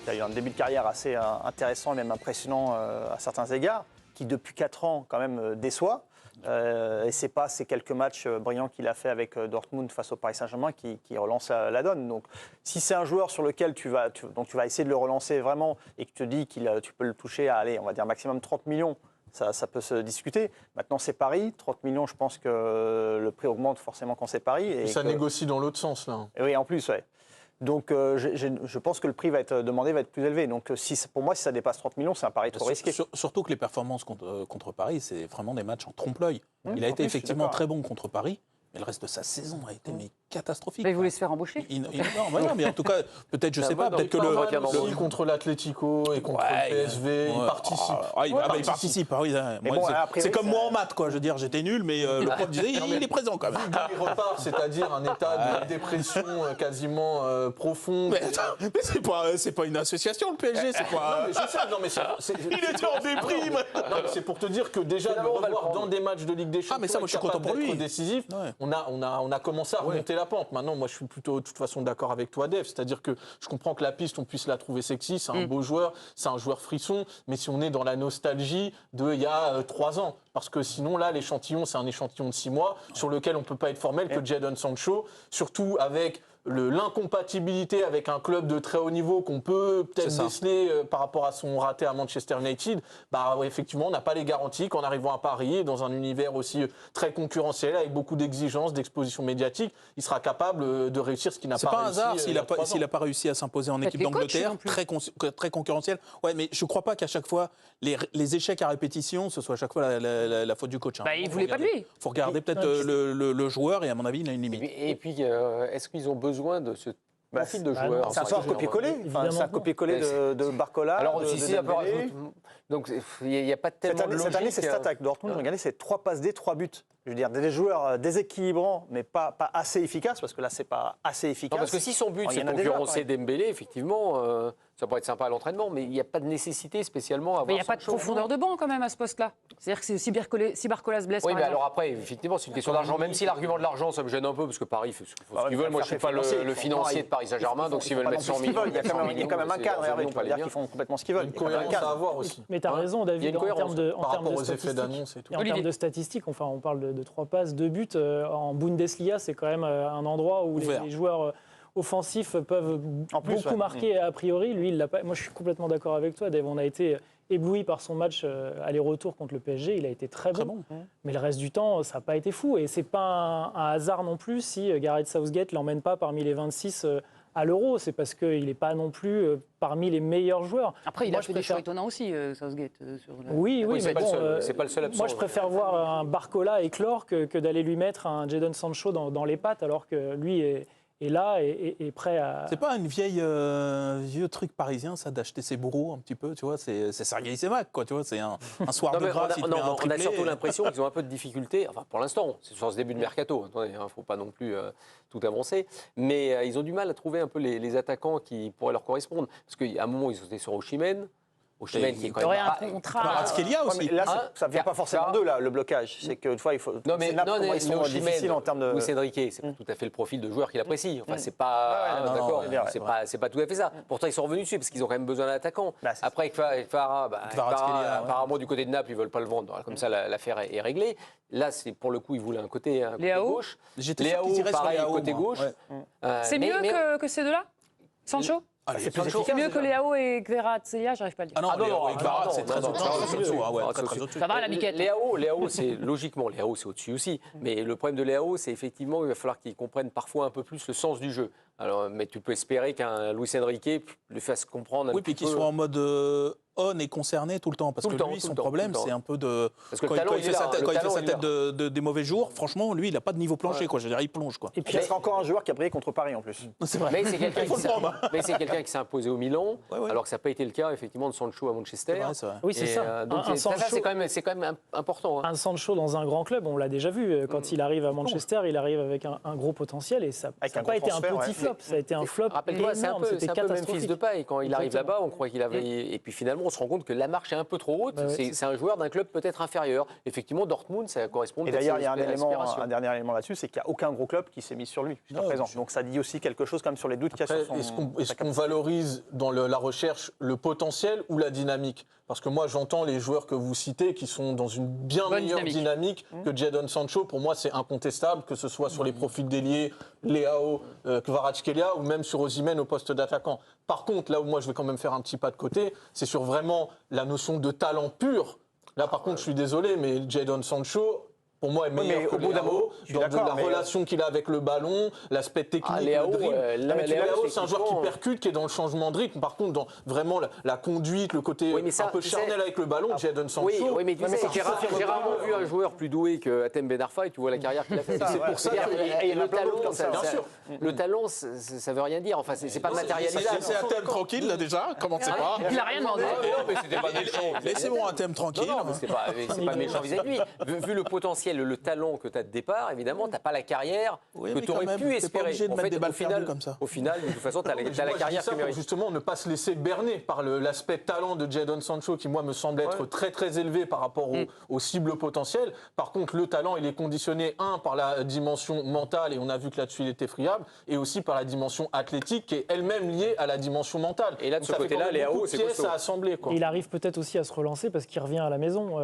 qui a eu un début de carrière assez intéressant et même impressionnant à certains égards, qui depuis 4 ans quand même déçoit. Et c'est pas ces quelques matchs brillants qu'il a fait avec Dortmund face au Paris Saint-Germain qui relance la donne. Donc si c'est un joueur sur lequel tu vas essayer de le relancer vraiment et que tu te dis que tu peux le toucher à, allez, on va dire maximum 30 millions, ça peut se discuter. Maintenant, c'est Paris. 30 millions, je pense que le prix augmente forcément quand c'est Paris. Et ça négocie dans l'autre sens, là. Et oui, en plus, ouais. Donc, je pense que le prix va être demandé, va être plus élevé. Donc, pour moi, si ça dépasse 30 millions, c'est un pari trop risqué. Surtout que les performances contre Paris, c'est vraiment des matchs en trompe-l'œil. Il a été effectivement très bon contre Paris. Mais le reste de sa saison a été catastrophique. Mais il voulait se faire embaucher. Non, mais en tout cas, peut-être, je sais pas, peut-être que le contre l'Atlético et contre le PSV, il participe. Il participe. C'est comme moi en maths, quoi. Je veux dire, j'étais nul, mais le prof disait, il est présent quand même. Il repart, c'est-à-dire un état de dépression quasiment profonde. Mais c'est pas une association, le PSG, c'est pas. Il était en déprime. C'est pour te dire que déjà de le revoir dans des matchs de Ligue des Champions, mais ça, moi, je suis content pour lui. Décisif. On a commencé à remonter la pente. Maintenant, moi, je suis plutôt de toute façon d'accord avec toi, Dave. C'est-à-dire que je comprends que la piste, on puisse la trouver sexy. C'est un beau joueur, c'est un joueur frisson. Mais si on est dans la nostalgie d'il y a 3 ans, parce que sinon, là, l'échantillon, c'est un échantillon de 6 mois sur lequel on ne peut pas être formel que Jadon Sancho, surtout avec l'incompatibilité avec un club de très haut niveau qu'on peut peut-être déceler par rapport à son raté à Manchester United, effectivement, on n'a pas les garanties qu'en arrivant à Paris, dans un univers aussi très concurrentiel, avec beaucoup d'exigences, d'exposition médiatique, il sera capable de réussir ce qu'il n'a pas réussi. C'est pas un hasard s'il n'a pas réussi à s'imposer en équipe d'Angleterre, très concurrentielle. Ouais, mais je ne crois pas qu'à chaque fois, les échecs à répétition, ce soit à chaque fois la faute du coach. Il ne voulait pas de lui. Il faut regarder peut-être le joueur, et à mon avis, il a une limite. Et puis, est-ce qu'ils ont besoin de ce profil de joueur? C'est un peu un copier-coller. C'est un copier-coller de Barcola. Alors, donc, il n'y a pas tellement de logique. Cette année, c'est stat avec Dortmund. Regardez, c'est 3 passes D, 3 buts. Je veux dire, des joueurs déséquilibrants, mais pas assez efficaces, parce que là, c'est pas assez efficace. Non, parce que si son but, c'est concurrencer Dembélé, effectivement, ça pourrait être sympa à l'entraînement, mais il n'y a pas de nécessité spécialement à avoir. Mais il n'y a pas de profondeur de banc, quand même, à ce poste-là. C'est-à-dire que si Barcola se blesse, oui, mais alors après, effectivement, c'est une question d'argent, même si l'argument de l'argent, ça me gêne un peu, parce que Paris fait ce qu'ils veulent. Moi, je ne suis pas le financier de Paris Saint-Germain, donc s'ils veulent mettre 100 millions. Il y a quand même un cadre, Hervé, tu vas dire qu'ils font complètement ce qu'ils veulent. Une cohérence à avoir aussi. Mais tu as raison, David, en termes de statistiques, enfin, on parle de 3 passes, 2 buts. En Bundesliga, c'est quand même un endroit où les joueurs offensifs peuvent beaucoup marquer a priori. Lui, il l'a pas. Moi, je suis complètement d'accord avec toi, Dave. On a été ébloui par son match aller-retour contre le PSG. Il a été très bon. Mais le reste du temps, ça n'a pas été fou. Et c'est pas un hasard non plus si Gareth Southgate l'emmène pas parmi les 26 à l'Euro. C'est parce qu'il n'est pas non plus parmi les meilleurs joueurs. Après, il a fait des choix étonnants aussi, Southgate. Oui, mais c'est bon, pas le seul absent. Moi, je préfère voir un Barcola éclore que d'aller lui mettre un Jadon Sancho dans les pattes, alors que lui est là et prêt à... C'est pas un vieux truc parisien, ça, d'acheter ses bourreaux un petit peu, tu vois, c'est Sergueï Semak, quoi, tu vois, c'est un soir de grâce, il te met un triplé. On a surtout l'impression qu'ils ont un peu de difficulté, enfin pour l'instant, c'est sur ce début de mercato, attendez, il ne faut pas non plus tout avancer, mais ils ont du mal à trouver un peu les attaquants qui pourraient leur correspondre, parce qu'à un moment, ils étaient sur Osimhen, qui est quand même un contrat. Kvaratskhelia aussi. Là, ça ne vient pas forcément d'eux, là, le blocage. C'est que, fois, il faut. Ils sont difficiles en termes de. Luis Enrique, c'est pas tout à fait le profil de joueur qu'il apprécie. Enfin, c'est pas. D'accord, c'est pas tout à fait ça. Pourtant, ils sont revenus dessus parce qu'ils ont quand même besoin d'un attaquant. Après, Kvara, apparemment, du côté de Naples, ils ne veulent pas le vendre. Comme ça, l'affaire est réglée. Là, c'est pour le coup, ils voulaient un côté gauche. Léao, pareil, côté gauche. C'est mieux que ces deux-là, Sancho? C'est mieux que Léao et Kvaratskhelia, j'arrive pas à le dire. Ah non, Kvara, c'est très au-dessus. Ça va, la miquette. Léao, c'est logiquement, Léao, c'est au-dessus aussi. Mais le problème de Léao, c'est effectivement, il va falloir qu'il comprenne parfois un peu plus le sens du jeu. Alors, mais tu peux espérer qu'un Luis Enrique le fasse comprendre. Oui, puis qu'il soit en mode on est concerné tout le temps. Parce que lui, son problème, c'est un peu de. Parce que quand il fait sa tête des mauvais jours, franchement, lui, il n'a pas de niveau plancher, quoi. Je veux dire, il plonge, quoi. Et puis, il sera encore un joueur qui a brillé contre Paris, en plus. C'est vrai. Mais c'est quelqu'un qui s'est imposé au Milan, alors que ça n'a pas été le cas, effectivement, de Sancho à Manchester. Oui, c'est ça. Donc, ça, c'est quand même important. Un Sancho dans un grand club, on l'a déjà vu. Quand il arrive à Manchester, il arrive avec un gros potentiel et ça n'a pas été un petit flop. Ça a été un flop. Rappelle-toi, c'est un peu Memphis Depay. Quand il arrive là-bas, on croit qu'il avait. Et puis finalement, moment, on se rend compte que la marche est un peu trop haute. C'est un joueur d'un club peut-être inférieur. Effectivement, Dortmund, ça correspond. Et d'ailleurs, il y a un dernier élément là-dessus, c'est qu'il n'y a aucun gros club qui s'est mis sur lui jusqu'à présent. Donc ça dit aussi quelque chose quand même sur les doutes qu'il y a sur son. Est-ce qu'on valorise dans la recherche le potentiel ou la dynamique? Parce que moi, j'entends les joueurs que vous citez qui sont dans une bien meilleure dynamique que Jadon Sancho. Pour moi, c'est incontestable, que ce soit sur les profils d'ailier, Leao, Kvaratskhelia ou même sur Osimhen au poste d'attaquant. Par contre, là où moi, je vais quand même faire un petit pas de côté, c'est sur vraiment la notion de talent pur. Là, par contre, je suis désolé, mais Jadon Sancho, pour moi, est meilleur que Leao dans la relation qu'il a avec le ballon, l'aspect technique, le dribble. Leao, c'est un joueur qui percute, qui est dans le changement de rythme. Par contre, dans vraiment la conduite, le côté un peu charnel avec le ballon, Jadon Sancho... Oui, mais tu sais, j'ai rarement vu un joueur plus doué que Hatem Ben Arfa, et tu vois la carrière qu'il a faite. C'est pour ça. Et le talent, ça veut rien dire. Enfin, c'est pas matérialisable. Laissez Hatem tranquille, là, déjà. Commencez pas. Il n'a rien demandé. Laissez bon Hatem tranquille. C'est pas méchant vis-à-vis de lui. Vu le potentiel, le talent que tu as de départ, évidemment, tu n'as pas la carrière que tu aurais pu espérer. En fait, au final, de toute façon, tu as la carrière que tu mérites. Justement, ne pas se laisser berner par l'aspect talent de Jadon Sancho, qui, moi, me semble être très, très élevé par rapport aux cibles potentielles. Par contre, le talent, il est conditionné, par la dimension mentale, et on a vu que là-dessus, il était friable, et aussi par la dimension athlétique, qui est elle-même liée à la dimension mentale. Et là, de ce côté-là, Léao, c'est costaud. À assembler, quoi. Il arrive peut-être aussi à se relancer parce qu'il revient à la maison.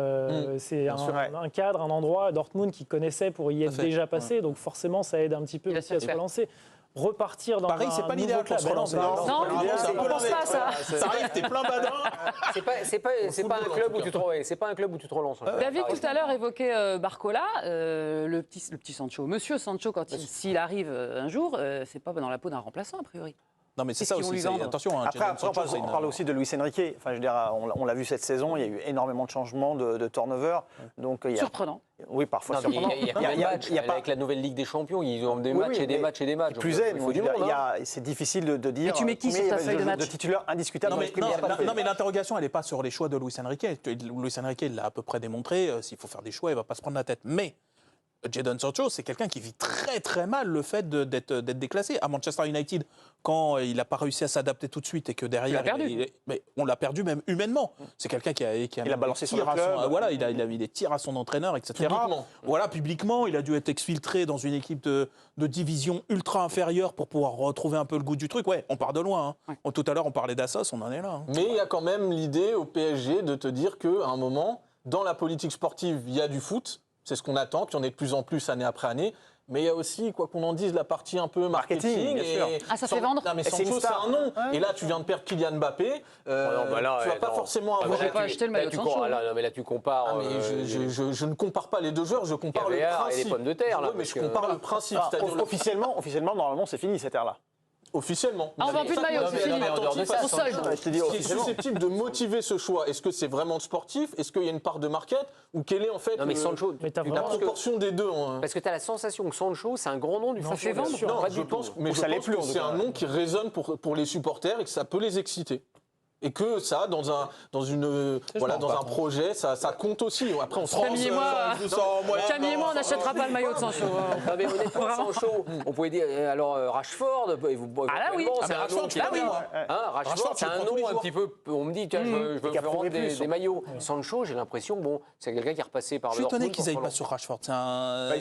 C'est un cadre, un endroit, Dortmund, qui connaissait pour y être déjà passé, donc forcément ça aide un petit peu aussi à se relancer. Repartir dans Pareil, c'est pas l'idéal pour se relancer. Non, on pense pas à ça. Ça arrive, t'es plein badin. C'est pas un club où tu te relances. David tout à l'heure évoquait Barcola, le petit Sancho. Monsieur Sancho, s'il arrive un jour, c'est pas dans la peau d'un remplaçant a priori. Non, mais c'est ça aussi. Attention. Après, on parle aussi de Luis Enrique. Enfin, je veux dire, on l'a vu cette saison, il y a eu énormément de changements, de turnover. Donc, surprenant. Oui, parfois surprenant. Il y a pas avec la nouvelle Ligue des Champions, ils ont des matchs et des matchs et des matchs. Plus c'est difficile de dire. Mais tu mets qui sur ta feuille de match? De titulaire indiscutable. Non, mais l'interrogation, elle n'est pas sur les choix de Luis Enrique. Luis Enrique l'a à peu près démontré. S'il faut faire des choix, il ne va pas se prendre la tête. Mais Jadon Sancho, c'est quelqu'un qui vit très très mal le fait d'être déclassé. À Manchester United, quand il n'a pas réussi à s'adapter tout de suite et que derrière, on l'a perdu même humainement. C'est quelqu'un qui a balancé sur le club. Voilà, il a mis des tirs à son entraîneur, etc. Publiquement, il a dû être exfiltré dans une équipe de division ultra inférieure pour pouvoir retrouver un peu le goût du truc. Ouais, on part de loin. Tout à l'heure, on parlait d'Assos, on en est là. Mais il y a quand même l'idée au PSG de te dire qu'à un moment, dans la politique sportive, il y a du foot. C'est ce qu'on attend, qu'il y en ait de plus en plus année après année. Mais il y a aussi, quoi qu'on en dise, la partie un peu marketing. Ça fait vendre. Non, mais Sancho, c'est un nom. Et là, tu viens de perdre Kylian Mbappé. Tu vas pas forcément avoir... Je vais pas acheter le maillot de Sancho. Mais là, tu compares... Je ne compare pas les deux joueurs, je compare le principe. Et les pommes de terre, là. Mais je compare le principe. Officiellement, normalement, c'est fini cette ère-là. Officiellement. On vend plus de maillot, c'est fini. On solde. Ce qui est susceptible de motiver ce choix, est-ce que c'est vraiment sportif? Est-ce qu'il y a une part de market? Ou quelle est en fait la proportion des deux? Parce que tu as la sensation que Sancho, c'est un grand nom du foot. Ça fait vendre. Non, je pense que c'est un nom qui résonne pour les supporters et que ça peut les exciter. Et que ça, dans un projet, ça compte aussi. Après, on se rend Camille et moi, on n'achètera pas le maillot de Sancho. Non, mais honnêtement, Sancho, on pouvait dire, alors Rashford, c'est un nom qui Rashford, c'est un nom un petit peu, on me dit, tiens, je veux vendre des maillots. Sancho, j'ai l'impression, c'est quelqu'un qui est repassé par le Dortmund. Je suis étonné qu'ils n'aillent pas sur Rashford.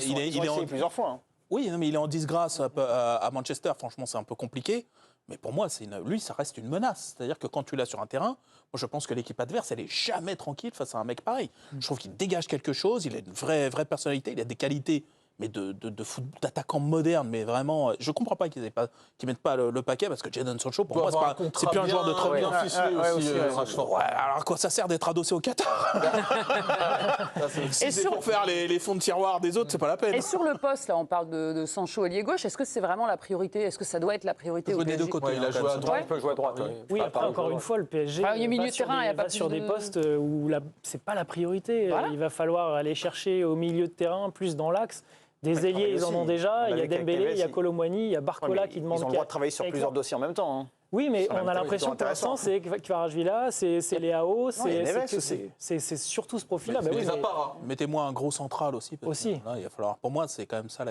Il est en plusieurs fois. Oui, mais il est en disgrâce à Manchester. Franchement, c'est un peu compliqué. Mais pour moi, lui, ça reste une menace. C'est-à-dire que quand tu l'as sur un terrain, moi, je pense que l'équipe adverse, elle n'est jamais tranquille face à un mec pareil. Je trouve qu'il dégage quelque chose, il a une vraie personnalité, il a des qualités, mais d'attaquant moderne. Mais vraiment, je ne comprends pas qu'ils mettent pas le paquet, parce que Jadon Sancho, pour moi, c'est plus un joueur de très bien ficelé aussi. Alors quoi, ça sert d'être adossé au Qatar? Si c'est pour faire les fonds de tiroir des autres, c'est pas la peine. Et sur le poste, là, on parle de Sancho ailier gauche. Est-ce que c'est vraiment la priorité? Est-ce que ça doit être la priorité au PSG? Des deux côtés. Il a joué à droite. Il peut jouer à droite. Oui, après, encore une fois, le PSG va sur des postes où c'est pas la priorité. Il va falloir aller chercher au milieu de terrain, plus dans l'axe. Des ailiers, ils en ont déjà. Il y a Dembélé, il y a Kolo Muani, il y a Barcola qui demande... Ils ont le droit de travailler sur plusieurs dossiers en même temps. Oui, mais on a l'impression que pour l'instant, c'est Kvaratskhelia, c'est Leao, c'est surtout ce profil-là. Mettez-moi un gros central aussi. Là, il va falloir, pour moi, c'est quand même ça la